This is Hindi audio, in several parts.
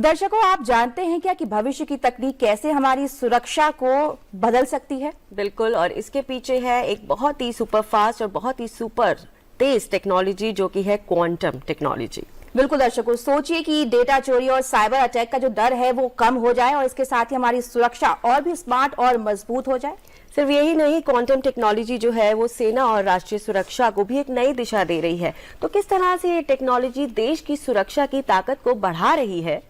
दर्शकों, आप जानते हैं क्या कि भविष्य की तकनीक कैसे हमारी सुरक्षा को बदल सकती है? बिल्कुल, और इसके पीछे है एक बहुत ही सुपर फास्ट और बहुत ही सुपर तेज टेक्नोलॉजी जो कि है क्वांटम टेक्नोलॉजी। बिल्कुल दर्शकों, सोचिए कि डेटा चोरी और साइबर अटैक का जो डर है वो कम हो जाए और इसके साथ ही हमारी सुरक्षा और भी स्मार्ट और मजबूत हो जाए। सिर्फ यही नहीं, क्वांटम टेक्नोलॉजी जो है वो सेना और राष्ट्रीय सुरक्षा को भी एक नई दिशा दे रही है। तो किस तरह से ये टेक्नोलॉजी देश की सुरक्षा की ताकत को बढ़ा रही है?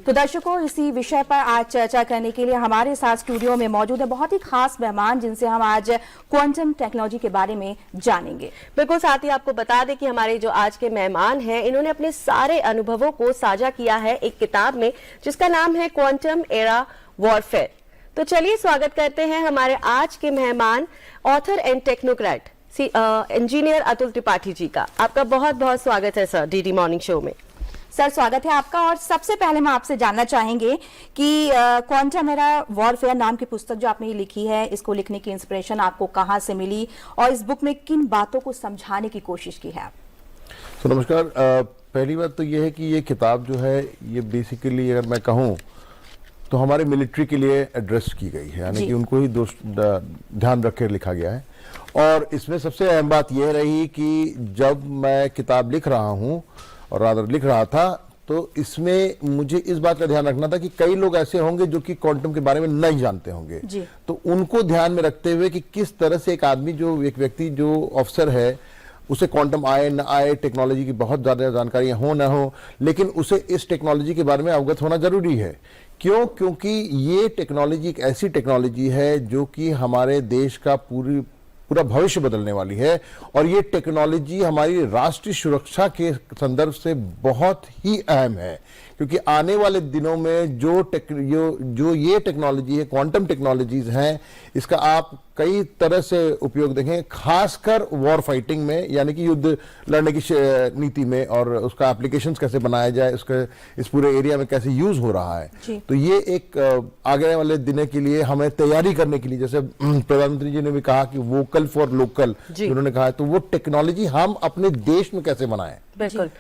तो दर्शकों, इसी विषय पर आज चर्चा करने के लिए हमारे साथ स्टूडियो में मौजूद है बहुत ही खास मेहमान, जिनसे हम आज क्वांटम टेक्नोलॉजी के बारे में जानेंगे। बिल्कुल, साथ ही आपको बता दें कि हमारे जो आज के मेहमान हैं, इन्होंने अपने सारे अनुभवों को साझा किया है एक किताब में, जिसका नाम है क्वांटम एरा वॉरफेयर। तो चलिए स्वागत करते हैं हमारे आज के मेहमान, author and technocrat engineer Atul Tripathi ji का। आपका बहुत बहुत स्वागत है सर डीडी मॉर्निंग शो में। सर, स्वागत है आपका। और सबसे पहले हम आपसे जानना चाहेंगे कि क्वांटम एरा वॉरफेयर नाम की पुस्तक जो आपने लिखी है, इसको लिखने की इंस्पिरेशन आपको कहाँ से मिली और इस बुक में किन बातों को समझाने की कोशिश की है आप? तो नमस्कार। पहली बात तो ये है कि ये किताब जो है ये बेसिकली अगर मैं कहूँ तो हमारे मिलिट्री के लिए एड्रेस की गई है, यानी कि उनको ही ध्यान रख के लिखा गया है। और इसमें सबसे अहम बात यह रही कि जब मैं किताब लिख रहा हूँ और रादर लिख रहा था, तो इसमें मुझे इस बात का ध्यान रखना था कि कई लोग ऐसे होंगे जो कि क्वांटम के बारे में नहीं जानते होंगे, तो उनको ध्यान में रखते हुए कि किस तरह से एक आदमी एक व्यक्ति जो ऑफिसर है, उसे क्वांटम आए न आए, टेक्नोलॉजी की बहुत ज़्यादा जानकारियां हो न हो, लेकिन उसे इस टेक्नोलॉजी के बारे में अवगत होना जरूरी है। क्यों? क्योंकि ये टेक्नोलॉजी एक ऐसी टेक्नोलॉजी है जो कि हमारे देश का पूरा भविष्य बदलने वाली है, और ये टेक्नोलॉजी हमारी राष्ट्रीय सुरक्षा के संदर्भ से बहुत ही अहम है। क्योंकि आने वाले दिनों में जो ये टेक्नोलॉजी है, क्वांटम टेक्नोलॉजीज हैं, इसका आप कई तरह से उपयोग देखें, खासकर वॉर फाइटिंग में, यानी कि युद्ध लड़ने की नीति में, और उसका एप्लीकेशंस कैसे बनाया जाए, उसका इस पूरे एरिया में कैसे यूज हो रहा है। तो ये एक आगे वाले दिनों के लिए हमें तैयारी करने के लिए, जैसे प्रधानमंत्री जी ने भी कहा कि वोकल फॉर लोकल, उन्होंने कहा है, तो वो टेक्नोलॉजी हम अपने देश में कैसे बनाएं। बिल्कुल।